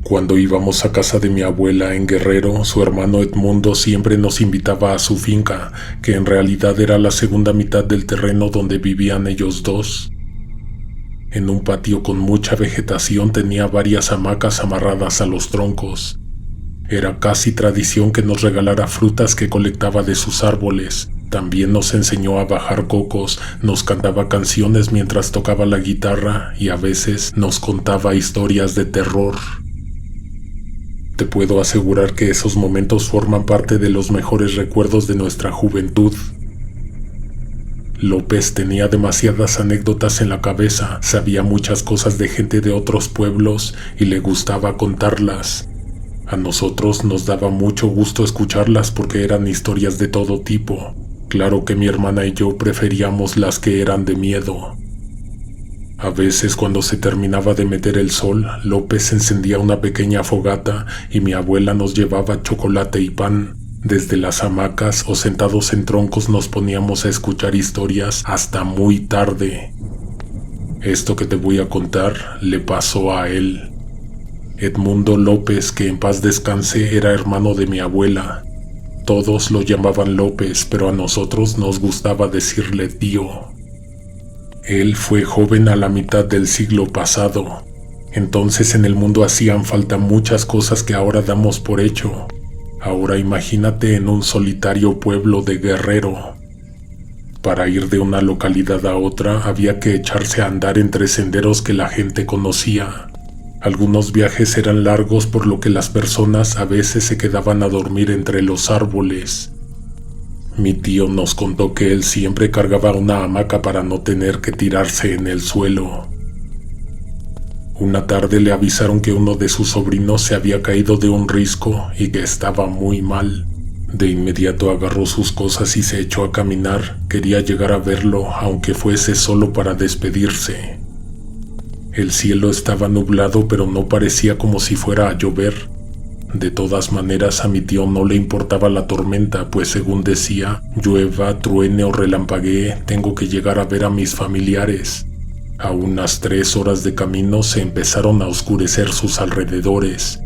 Cuando íbamos a casa de mi abuela en Guerrero, su hermano Edmundo siempre nos invitaba a su finca, que en realidad era la segunda mitad del terreno donde vivían ellos dos. En un patio con mucha vegetación tenía varias hamacas amarradas a los troncos. Era casi tradición que nos regalara frutas que colectaba de sus árboles. También nos enseñó a bajar cocos, nos cantaba canciones mientras tocaba la guitarra y a veces nos contaba historias de terror. Te puedo asegurar que esos momentos forman parte de los mejores recuerdos de nuestra juventud. López tenía demasiadas anécdotas en la cabeza, sabía muchas cosas de gente de otros pueblos y le gustaba contarlas. A nosotros nos daba mucho gusto escucharlas porque eran historias de todo tipo. Claro que mi hermana y yo preferíamos las que eran de miedo. A veces cuando se terminaba de meter el sol, López encendía una pequeña fogata y mi abuela nos llevaba chocolate y pan. Desde las hamacas o sentados en troncos nos poníamos a escuchar historias hasta muy tarde. Esto que te voy a contar le pasó a él. Edmundo López, que en paz descanse, era hermano de mi abuela. Todos lo llamaban López, pero a nosotros nos gustaba decirle tío. Él fue joven a la mitad del siglo pasado. Entonces en el mundo hacían falta muchas cosas que ahora damos por hecho. Ahora imagínate en un solitario pueblo de Guerrero. Para ir de una localidad a otra había que echarse a andar entre senderos que la gente conocía. Algunos viajes eran largos por lo que las personas a veces se quedaban a dormir entre los árboles. Mi tío nos contó que él siempre cargaba una hamaca para no tener que tirarse en el suelo. Una tarde le avisaron que uno de sus sobrinos se había caído de un risco y que estaba muy mal. De inmediato agarró sus cosas y se echó a caminar. Quería llegar a verlo, aunque fuese solo para despedirse. El cielo estaba nublado, pero no parecía como si fuera a llover. De todas maneras, a mi tío no le importaba la tormenta, pues según decía, llueva, truene o relampaguee, tengo que llegar a ver a mis familiares. A unas 3 horas de camino se empezaron a oscurecer sus alrededores.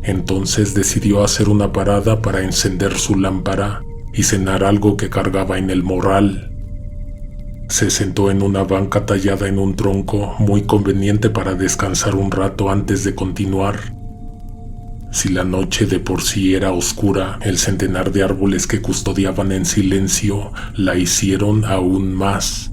Entonces decidió hacer una parada para encender su lámpara y cenar algo que cargaba en el morral. Se sentó en una banca tallada en un tronco, muy conveniente para descansar un rato antes de continuar. Si la noche de por sí era oscura, el centenar de árboles que custodiaban en silencio la hicieron aún más.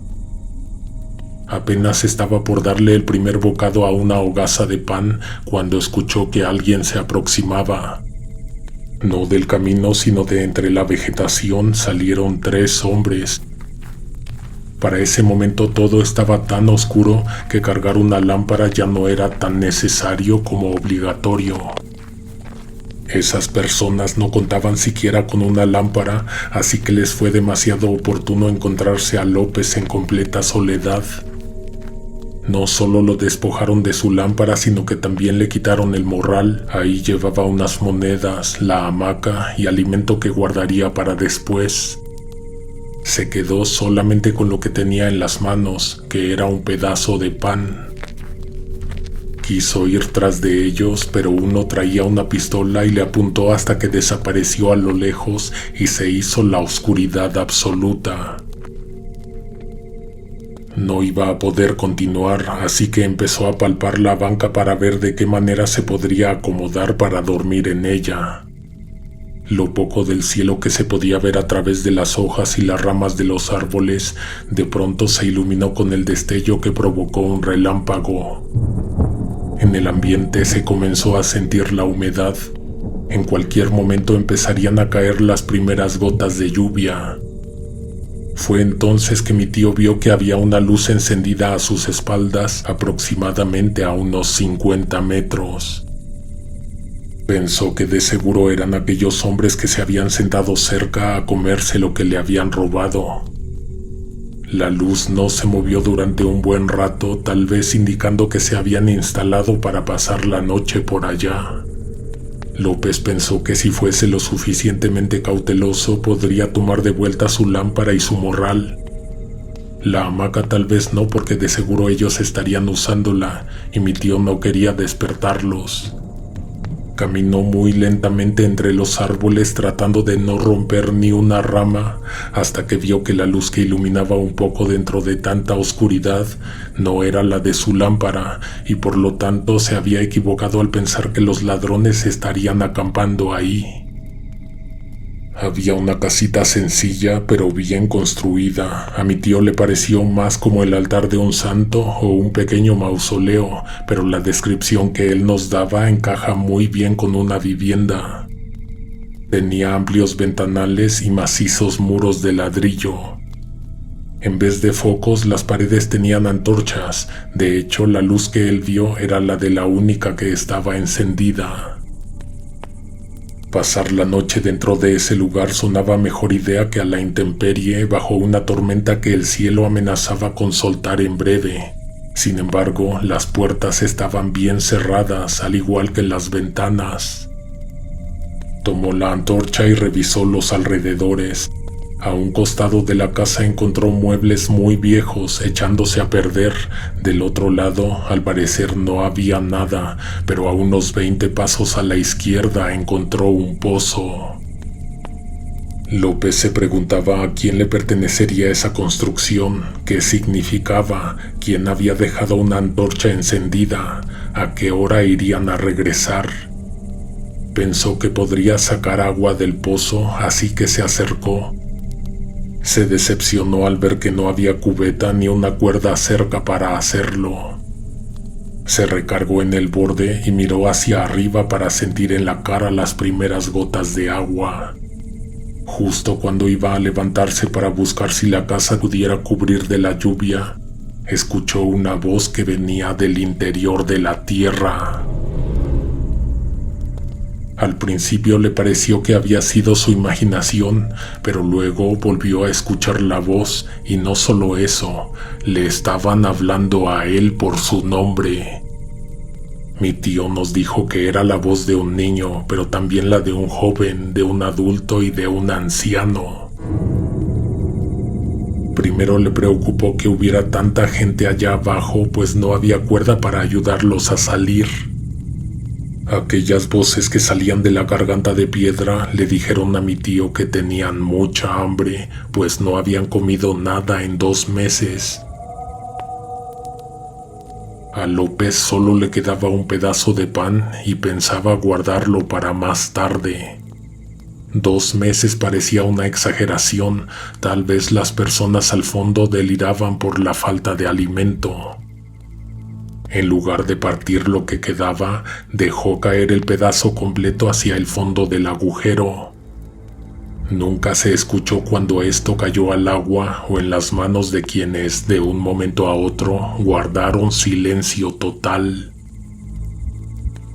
Apenas estaba por darle el primer bocado a una hogaza de pan cuando escuchó que alguien se aproximaba. No del camino, sino de entre la vegetación salieron 3 hombres. Para ese momento todo estaba tan oscuro que cargar una lámpara ya no era tan necesario como obligatorio. Esas personas no contaban siquiera con una lámpara, así que les fue demasiado oportuno encontrarse a López en completa soledad. No solo lo despojaron de su lámpara, sino que también le quitaron el morral. Ahí llevaba unas monedas, la hamaca y alimento que guardaría para después. Se quedó solamente con lo que tenía en las manos, que era un pedazo de pan. Quiso ir tras de ellos, pero uno traía una pistola y le apuntó hasta que desapareció a lo lejos y se hizo la oscuridad absoluta. No iba a poder continuar, así que empezó a palpar la banca para ver de qué manera se podría acomodar para dormir en ella. Lo poco del cielo que se podía ver a través de las hojas y las ramas de los árboles, de pronto se iluminó con el destello que provocó un relámpago. En el ambiente se comenzó a sentir la humedad. En cualquier momento empezarían a caer las primeras gotas de lluvia. Fue entonces que mi tío vio que había una luz encendida a sus espaldas, aproximadamente a unos 50 metros. Pensó que de seguro eran aquellos hombres que se habían sentado cerca a comerse lo que le habían robado. La luz no se movió durante un buen rato, tal vez indicando que se habían instalado para pasar la noche por allá. López pensó que si fuese lo suficientemente cauteloso podría tomar de vuelta su lámpara y su morral. La hamaca tal vez no, porque de seguro ellos estarían usándola y mi tío no quería despertarlos. Caminó muy lentamente entre los árboles tratando de no romper ni una rama, hasta que vio que la luz que iluminaba un poco dentro de tanta oscuridad no era la de su lámpara, y por lo tanto se había equivocado al pensar que los ladrones estarían acampando ahí. Había una casita sencilla pero bien construida. A mi tío le pareció más como el altar de un santo o un pequeño mausoleo, pero la descripción que él nos daba encaja muy bien con una vivienda. Tenía amplios ventanales y macizos muros de ladrillo. En vez de focos, las paredes tenían antorchas. De hecho, la luz que él vio era la de la única que estaba encendida. Pasar la noche dentro de ese lugar sonaba mejor idea que a la intemperie bajo una tormenta que el cielo amenazaba con soltar en breve. Sin embargo, las puertas estaban bien cerradas, al igual que las ventanas. Tomó la antorcha y revisó los alrededores. A un costado de la casa encontró muebles muy viejos echándose a perder. Del otro lado, al parecer no había nada, pero a unos 20 pasos a la izquierda encontró un pozo. López se preguntaba a quién le pertenecería esa construcción, qué significaba, quién había dejado una antorcha encendida, a qué hora irían a regresar. Pensó que podría sacar agua del pozo, así que se acercó. Se decepcionó al ver que no había cubeta ni una cuerda cerca para hacerlo. Se recargó en el borde y miró hacia arriba para sentir en la cara las primeras gotas de agua. Justo cuando iba a levantarse para buscar si la casa pudiera cubrir de la lluvia, escuchó una voz que venía del interior de la tierra. Al principio le pareció que había sido su imaginación, pero luego volvió a escuchar la voz y no solo eso, le estaban hablando a él por su nombre. Mi tío nos dijo que era la voz de un niño, pero también la de un joven, de un adulto y de un anciano. Primero le preocupó que hubiera tanta gente allá abajo, pues no había cuerda para ayudarlos a salir. Aquellas voces que salían de la garganta de piedra le dijeron a mi tío que tenían mucha hambre, pues no habían comido nada en 2 meses. A López solo le quedaba un pedazo de pan y pensaba guardarlo para más tarde. 2 meses parecía una exageración, tal vez las personas al fondo deliraban por la falta de alimento. En lugar de partir lo que quedaba, dejó caer el pedazo completo hacia el fondo del agujero. Nunca se escuchó cuando esto cayó al agua o en las manos de quienes, de un momento a otro, guardaron silencio total.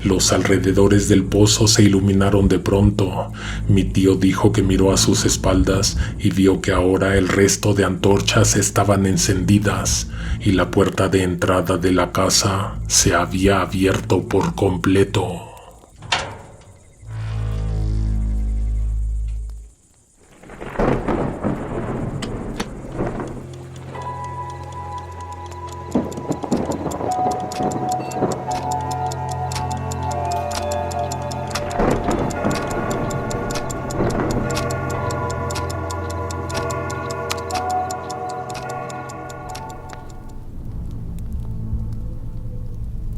Los alrededores del pozo se iluminaron de pronto. Mi tío dijo que miró a sus espaldas y vio que ahora el resto de antorchas estaban encendidas y la puerta de entrada de la casa se había abierto por completo.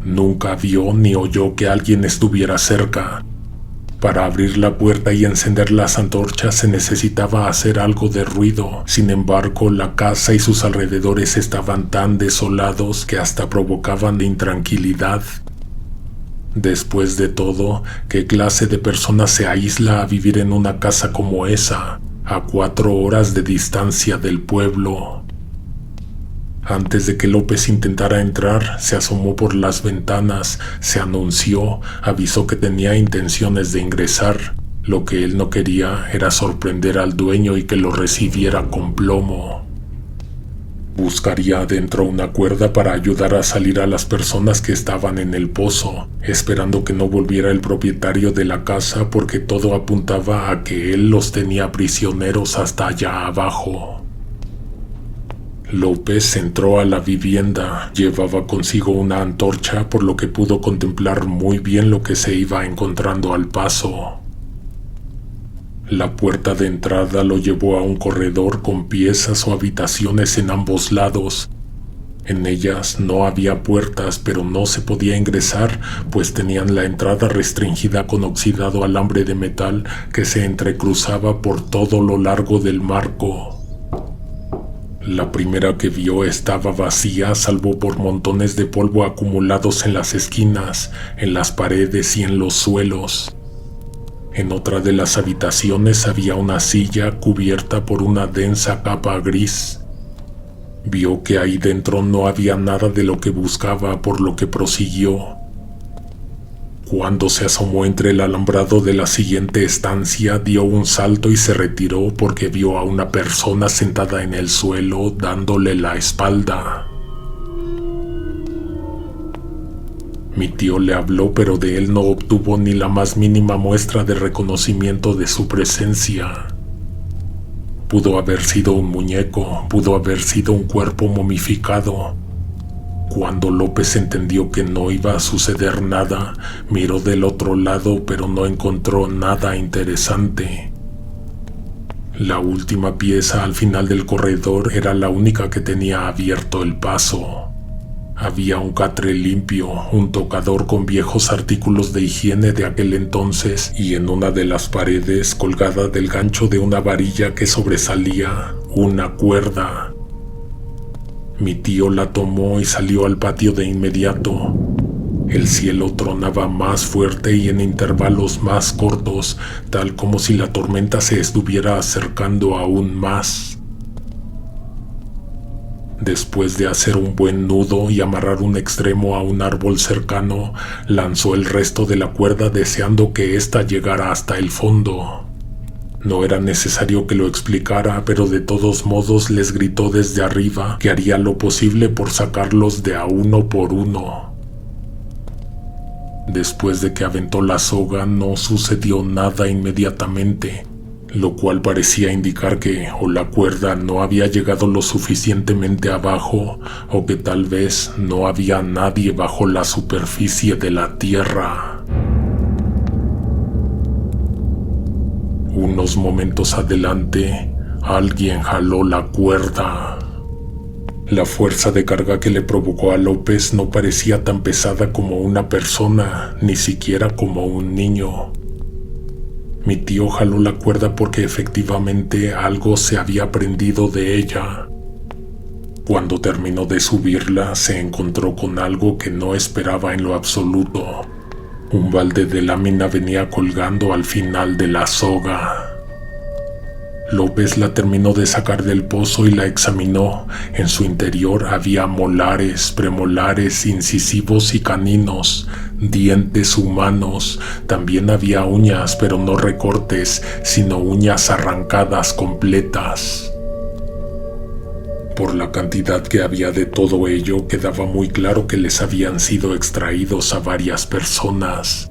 Nunca vio ni oyó que alguien estuviera cerca. Para abrir la puerta y encender las antorchas se necesitaba hacer algo de ruido. Sin embargo, la casa y sus alrededores estaban tan desolados que hasta provocaban intranquilidad. Después de todo, ¿qué clase de persona se aísla a vivir en una casa como esa, a 4 horas de distancia del pueblo? Antes de que López intentara entrar, se asomó por las ventanas, se anunció, avisó que tenía intenciones de ingresar. Lo que él no quería era sorprender al dueño y que lo recibiera con plomo. Buscaría adentro una cuerda para ayudar a salir a las personas que estaban en el pozo, esperando que no volviera el propietario de la casa porque todo apuntaba a que él los tenía prisioneros hasta allá abajo. López entró a la vivienda. Llevaba consigo una antorcha, por lo que pudo contemplar muy bien lo que se iba encontrando al paso. La puerta de entrada lo llevó a un corredor con piezas o habitaciones en ambos lados. En ellas no había puertas, pero no se podía ingresar, pues tenían la entrada restringida con oxidado alambre de metal que se entrecruzaba por todo lo largo del marco. La primera que vio estaba vacía, salvo por montones de polvo acumulados en las esquinas, en las paredes y en los suelos. En otra de las habitaciones había una silla cubierta por una densa capa gris. Vio que ahí dentro no había nada de lo que buscaba, por lo que prosiguió. Cuando se asomó entre el alambrado de la siguiente estancia, dio un salto y se retiró porque vio a una persona sentada en el suelo dándole la espalda. Mi tío le habló, pero de él no obtuvo ni la más mínima muestra de reconocimiento de su presencia. Pudo haber sido un muñeco, pudo haber sido un cuerpo momificado. Cuando López entendió que no iba a suceder nada, miró del otro lado, pero no encontró nada interesante. La última pieza al final del corredor era la única que tenía abierto el paso. Había un catre limpio, un tocador con viejos artículos de higiene de aquel entonces, y en una de las paredes, colgada del gancho de una varilla que sobresalía, una cuerda. Mi tío la tomó y salió al patio de inmediato. El cielo tronaba más fuerte y en intervalos más cortos, tal como si la tormenta se estuviera acercando aún más. Después de hacer un buen nudo y amarrar un extremo a un árbol cercano, lanzó el resto de la cuerda deseando que ésta llegara hasta el fondo. No era necesario que lo explicara, pero de todos modos les gritó desde arriba que haría lo posible por sacarlos de a uno por uno. Después de que aventó la soga, no sucedió nada inmediatamente, lo cual parecía indicar que o la cuerda no había llegado lo suficientemente abajo, o que tal vez no había nadie bajo la superficie de la tierra. Unos momentos adelante, alguien jaló la cuerda. La fuerza de carga que le provocó a López no parecía tan pesada como una persona, ni siquiera como un niño. Mi tío jaló la cuerda porque efectivamente algo se había prendido de ella. Cuando terminó de subirla, se encontró con algo que no esperaba en lo absoluto. Un balde de lámina venía colgando al final de la soga. López la terminó de sacar del pozo y la examinó. En su interior había molares, premolares, incisivos y caninos, dientes humanos. También había uñas, pero no recortes, sino uñas arrancadas completas. Por la cantidad que había de todo ello, quedaba muy claro que les habían sido extraídos a varias personas.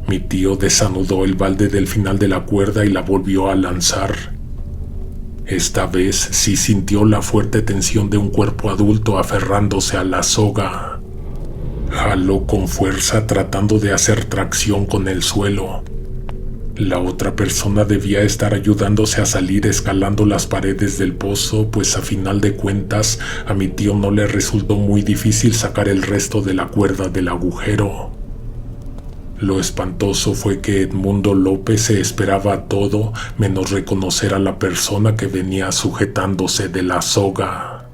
Mi tío desanudó el balde del final de la cuerda y la volvió a lanzar. Esta vez sí sintió la fuerte tensión de un cuerpo adulto aferrándose a la soga. Jaló con fuerza tratando de hacer tracción con el suelo. La otra persona debía estar ayudándose a salir escalando las paredes del pozo, pues a final de cuentas a mi tío no le resultó muy difícil sacar el resto de la cuerda del agujero. Lo espantoso fue que Edmundo López se esperaba todo menos reconocer a la persona que venía sujetándose de la soga.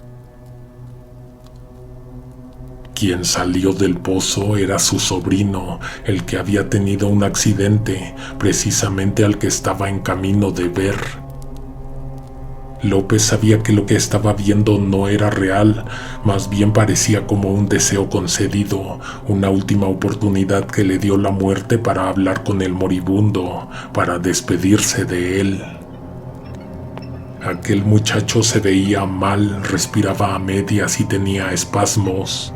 Quien salió del pozo era su sobrino, el que había tenido un accidente, precisamente al que estaba en camino de ver. López sabía que lo que estaba viendo no era real, más bien parecía como un deseo concedido, una última oportunidad que le dio la muerte para hablar con el moribundo, para despedirse de él. Aquel muchacho se veía mal, respiraba a medias y tenía espasmos.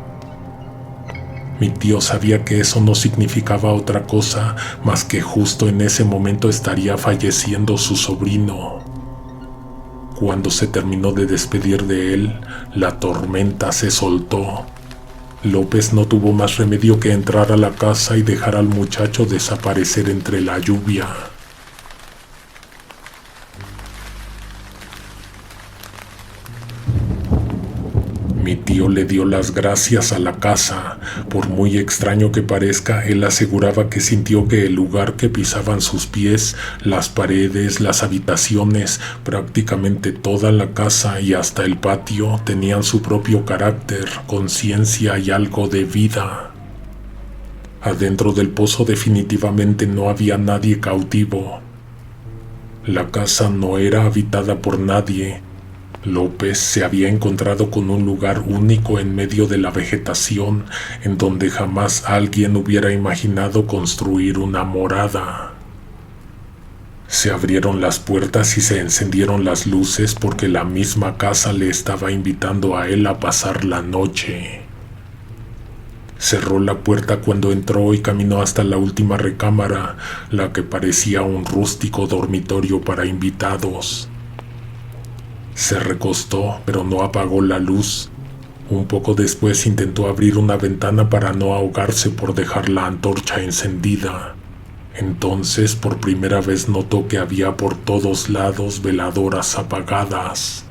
Mi tío sabía que eso no significaba otra cosa más que justo en ese momento estaría falleciendo su sobrino. Cuando se terminó de despedir de él, la tormenta se soltó. López no tuvo más remedio que entrar a la casa y dejar al muchacho desaparecer entre la lluvia. Mi tío le dio las gracias a la casa. Por muy extraño que parezca, él aseguraba que sintió que el lugar que pisaban sus pies, las paredes, las habitaciones, prácticamente toda la casa y hasta el patio tenían su propio carácter, conciencia y algo de vida. Adentro del pozo definitivamente no había nadie cautivo. La casa no era habitada por nadie. López se había encontrado con un lugar único en medio de la vegetación, en donde jamás alguien hubiera imaginado construir una morada. Se abrieron las puertas y se encendieron las luces porque la misma casa le estaba invitando a él a pasar la noche. Cerró la puerta cuando entró y caminó hasta la última recámara, la que parecía un rústico dormitorio para invitados. Se recostó, pero no apagó la luz. Un poco después intentó abrir una ventana para no ahogarse por dejar la antorcha encendida. Entonces, por primera vez notó que había por todos lados veladoras apagadas.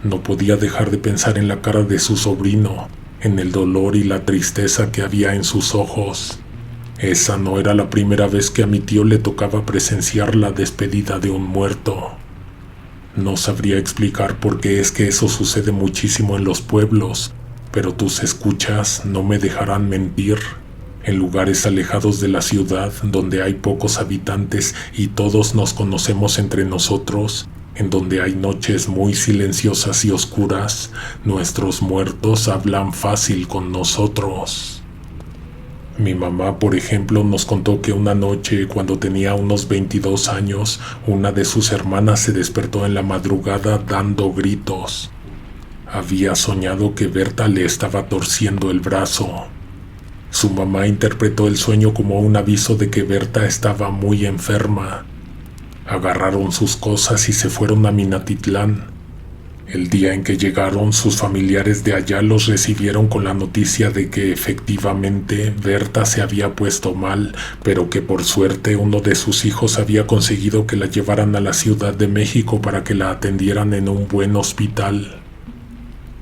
No podía dejar de pensar en la cara de su sobrino, en el dolor y la tristeza que había en sus ojos. Esa no era la primera vez que a mi tío le tocaba presenciar la despedida de un muerto. No sabría explicar por qué es que eso sucede muchísimo en los pueblos, pero tus escuchas no me dejarán mentir. En lugares alejados de la ciudad, donde hay pocos habitantes y todos nos conocemos entre nosotros, en donde hay noches muy silenciosas y oscuras, nuestros muertos hablan fácil con nosotros. Mi mamá, por ejemplo, nos contó que una noche, cuando tenía unos 22 años, una de sus hermanas se despertó en la madrugada dando gritos. Había soñado que Berta le estaba torciendo el brazo. Su mamá interpretó el sueño como un aviso de que Berta estaba muy enferma. Agarraron sus cosas y se fueron a Minatitlán. El día en que llegaron, sus familiares de allá los recibieron con la noticia de que efectivamente Berta se había puesto mal, pero que por suerte uno de sus hijos había conseguido que la llevaran a la Ciudad de México para que la atendieran en un buen hospital.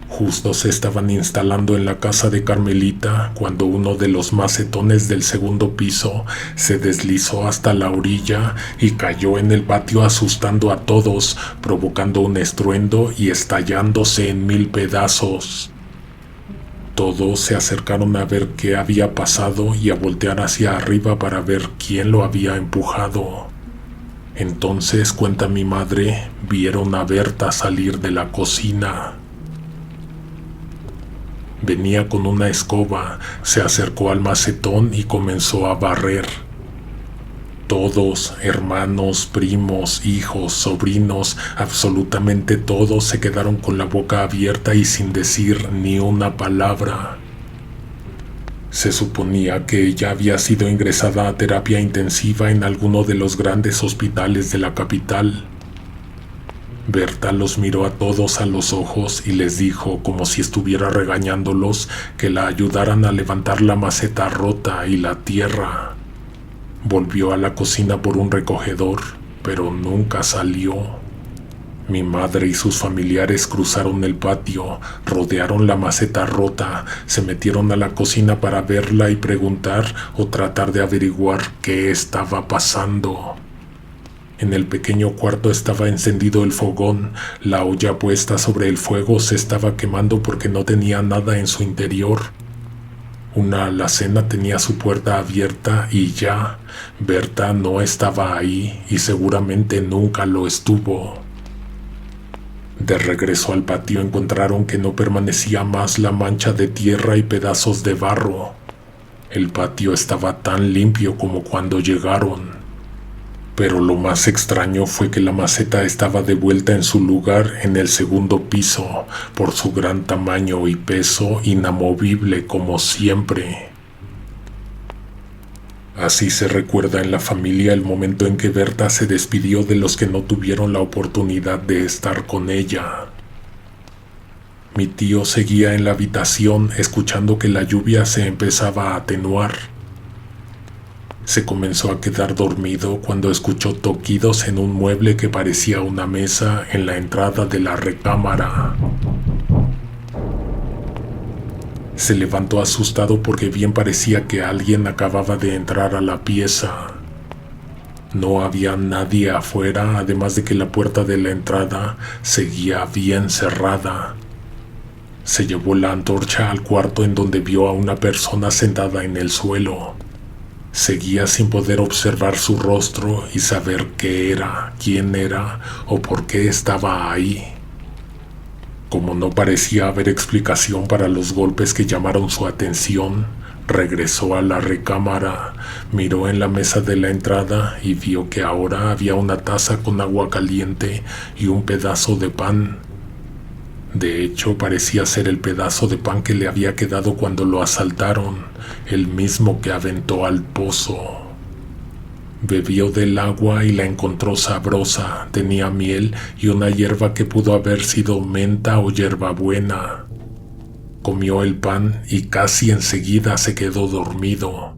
Justo se estaban instalando en la casa de Carmelita cuando uno de los macetones del segundo piso se deslizó hasta la orilla y cayó en el patio asustando a todos, provocando un estruendo y estallándose en 1000 pedazos. Todos se acercaron a ver qué había pasado y a voltear hacia arriba para ver quién lo había empujado. Entonces, cuenta mi madre, vieron a Berta salir de la cocina. Venía con una escoba, se acercó al macetón y comenzó a barrer. Todos, hermanos, primos, hijos, sobrinos, absolutamente todos se quedaron con la boca abierta y sin decir ni una palabra. Se suponía que ella había sido ingresada a terapia intensiva en alguno de los grandes hospitales de la capital. Berta los miró a todos a los ojos y les dijo, como si estuviera regañándolos, que la ayudaran a levantar la maceta rota y la tierra. Volvió a la cocina por un recogedor, pero nunca salió. Mi madre y sus familiares cruzaron el patio, rodearon la maceta rota, se metieron a la cocina para verla y preguntar o tratar de averiguar qué estaba pasando. En el pequeño cuarto estaba encendido el fogón, la olla puesta sobre el fuego se estaba quemando porque no tenía nada en su interior. Una alacena tenía su puerta abierta y ya, Berta no estaba ahí y seguramente nunca lo estuvo. De regreso al patio encontraron que no permanecía más la mancha de tierra y pedazos de barro. El patio estaba tan limpio como cuando llegaron. Pero lo más extraño fue que la maceta estaba de vuelta en su lugar en el segundo piso, por su gran tamaño y peso inamovible como siempre. Así se recuerda en la familia el momento en que Berta se despidió de los que no tuvieron la oportunidad de estar con ella. Mi tío seguía en la habitación escuchando que la lluvia se empezaba a atenuar. Se comenzó a quedar dormido cuando escuchó toquidos en un mueble que parecía una mesa en la entrada de la recámara. Se levantó asustado porque bien parecía que alguien acababa de entrar a la pieza. No había nadie afuera, además de que la puerta de la entrada seguía bien cerrada. Se llevó la antorcha al cuarto en donde vio a una persona sentada en el suelo. Seguía sin poder observar su rostro y saber qué era, quién era o por qué estaba ahí. Como no parecía haber explicación para los golpes que llamaron su atención, regresó a la recámara, miró en la mesa de la entrada y vio que ahora había una taza con agua caliente y un pedazo de pan. De hecho, parecía ser el pedazo de pan que le había quedado cuando lo asaltaron, el mismo que aventó al pozo. Bebió del agua y la encontró sabrosa, tenía miel y una hierba que pudo haber sido menta o hierbabuena. Comió el pan y casi enseguida se quedó dormido.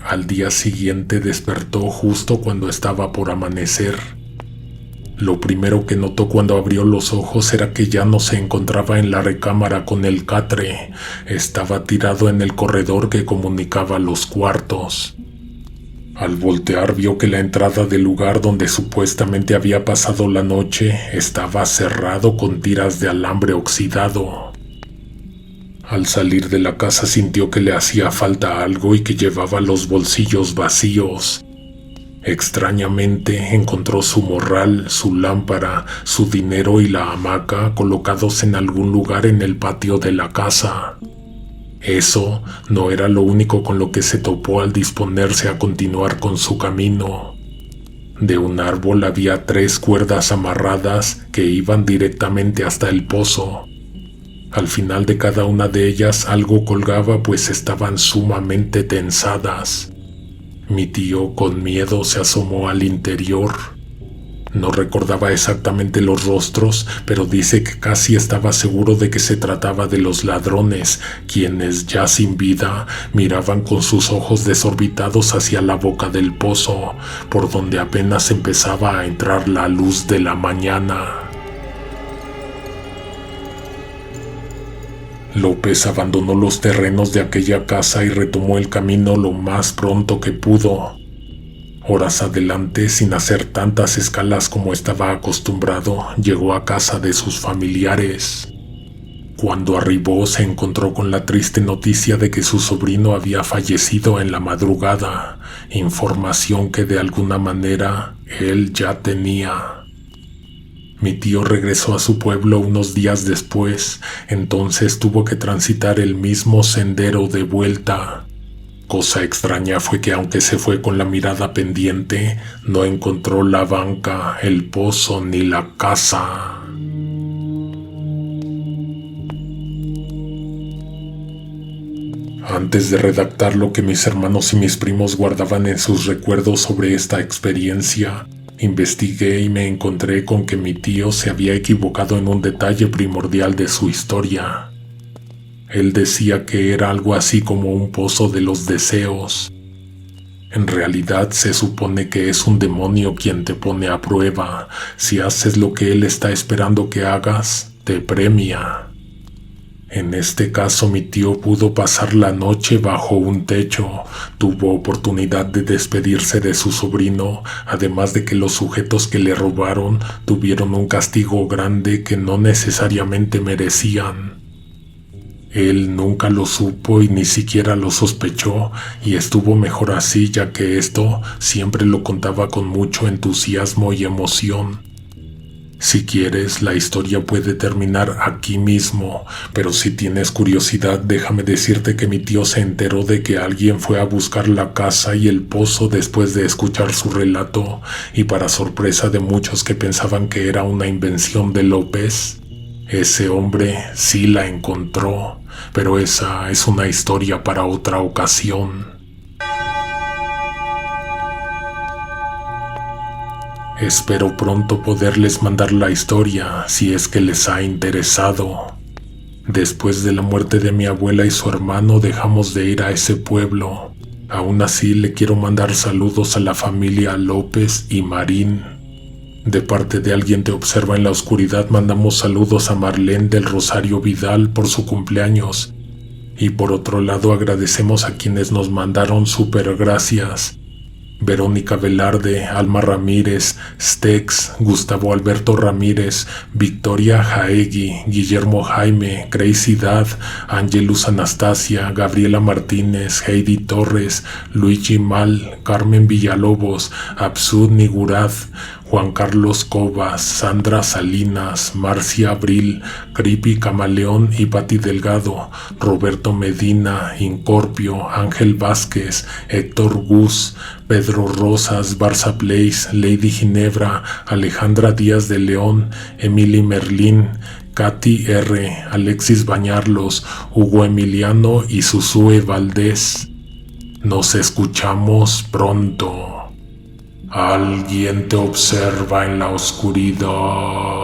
Al día siguiente despertó justo cuando estaba por amanecer. Lo primero que notó cuando abrió los ojos era que ya no se encontraba en la recámara con el catre, estaba tirado en el corredor que comunicaba los cuartos. Al voltear vio que la entrada del lugar donde supuestamente había pasado la noche estaba cerrado con tiras de alambre oxidado. Al salir de la casa sintió que le hacía falta algo y que llevaba los bolsillos vacíos. Extrañamente encontró su morral, su lámpara, su dinero y la hamaca colocados en algún lugar en el patio de la casa. Eso no era lo único con lo que se topó al disponerse a continuar con su camino. De un árbol había 3 cuerdas amarradas que iban directamente hasta el pozo. Al final de cada una de ellas algo colgaba, pues estaban sumamente tensadas. Mi tío con miedo se asomó al interior. No recordaba exactamente los rostros, pero dice que casi estaba seguro de que se trataba de los ladrones, quienes ya sin vida miraban con sus ojos desorbitados hacia la boca del pozo, por donde apenas empezaba a entrar la luz de la mañana. López abandonó los terrenos de aquella casa y retomó el camino lo más pronto que pudo. Horas adelante, sin hacer tantas escalas como estaba acostumbrado, llegó a casa de sus familiares. Cuando arribó, se encontró con la triste noticia de que su sobrino había fallecido en la madrugada, información que de alguna manera él ya tenía. Mi tío regresó a su pueblo unos días después, entonces tuvo que transitar el mismo sendero de vuelta. Cosa extraña fue que aunque se fue con la mirada pendiente, no encontró la banca, el pozo ni la casa. Antes de redactar lo que mis hermanos y mis primos guardaban en sus recuerdos sobre esta experiencia, investigué y me encontré con que mi tío se había equivocado en un detalle primordial de su historia. Él decía que era algo así como un pozo de los deseos. En realidad se supone que es un demonio quien te pone a prueba. Si haces lo que él está esperando que hagas, te premia. En este caso mi tío pudo pasar la noche bajo un techo, tuvo oportunidad de despedirse de su sobrino, además de que los sujetos que le robaron tuvieron un castigo grande que no necesariamente merecían. Él nunca lo supo y ni siquiera lo sospechó, y estuvo mejor así, ya que esto siempre lo contaba con mucho entusiasmo y emoción. Si quieres, la historia puede terminar aquí mismo, pero si tienes curiosidad, déjame decirte que mi tío se enteró de que alguien fue a buscar la casa y el pozo después de escuchar su relato, y para sorpresa de muchos que pensaban que era una invención de López, ese hombre sí la encontró, pero esa es una historia para otra ocasión. Espero pronto poderles mandar la historia si es que les ha interesado. Después de la muerte de mi abuela y su hermano dejamos de ir a ese pueblo. Aún así le quiero mandar saludos a la familia López y Marín. De parte de Alguien Te Observa en la Oscuridad mandamos saludos a Marlene del Rosario Vidal por su cumpleaños. Y por otro lado agradecemos a quienes nos mandaron super gracias. Verónica Velarde, Alma Ramírez, Stex, Gustavo Alberto Ramírez, Victoria Jaegui, Guillermo Jaime, Crazy Dad, Angelus Anastasia, Gabriela Martínez, Heidi Torres, Luigi Mal, Carmen Villalobos, Absud Nigurad, Juan Carlos Cobas, Sandra Salinas, Marcia Abril, Creepy Camaleón y Pati Delgado, Roberto Medina, Incorpio, Ángel Vázquez, Héctor Gus, Pedro Rosas, Barça Blaze, Lady Ginebra, Alejandra Díaz de León, Emily Merlín, Katy R., Alexis Bañarlos, Hugo Emiliano y Susue Valdés. Nos escuchamos pronto. Alguien te observa en la oscuridad.